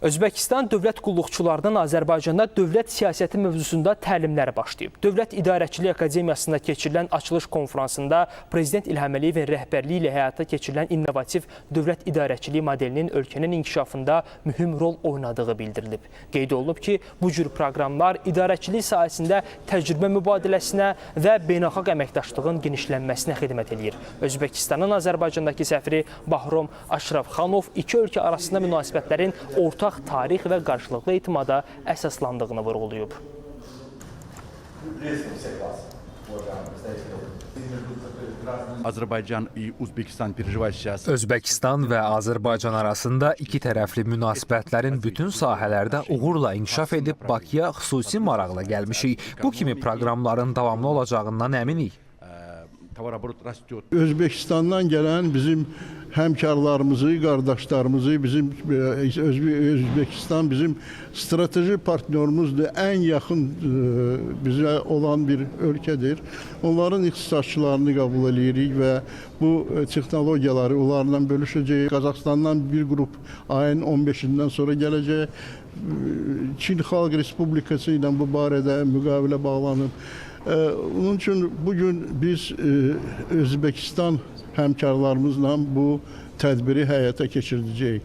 Özbəkistan dövlət qulluqçularının Azərbaycanda dövlət siyasəti mövzusunda təlimləri başlayıb. Dövlət İdarəçiliyi Akademiyasında keçirilən açılış konfransında Prezident İlham Əliyevin rəhbərliyi ilə həyata keçirilən innovativ dövlət idarəçiliyi modelinin ölkənin inkişafında mühüm rol oynadığı bildirilib. Qeyd olunub ki, bu cür proqramlar idarəçilik sahəsində təcrübə mübadiləsinə və beynəlxalq əməkdaşlığın genişlənməsinə xidmət edir. Özbəkistanın Azərbaycandakı səfiri Bahrom Aşrafxanov iki ölkə arasında münasibətlərin ortaq tarix və qarşılıqlı etimada əsaslandığını vurğulayıb. Özbəkistan və Azərbaycan arasında iki tərəfli münasibətlərin bütün sahələrdə uğurla inkişaf edib Bakıya xüsusi maraqla gəlmişik. Bu kimi proqramların davamlı olacağından əminik. Özbekistandan gələn bizim həmkarlarımızı, qardaşlarımızı, Özbekistan bizim strateji partnyorumuzdur, ən yaxın bizə olan bir ölkədir. Onların ixtisasçılarını qəbul edirik və bu texnologiyaları onlarla bölüşəcəyik. Qazaxıstandan bir qrup ayın 15-dən sonra gələcək. Çin Xalq Respublikası ilə bu barədə müqavilə bağlanıb. Onun üçün bugün biz Özbekistan həmkarlarımızla bu tədbiri həyata keçirdəcəyik.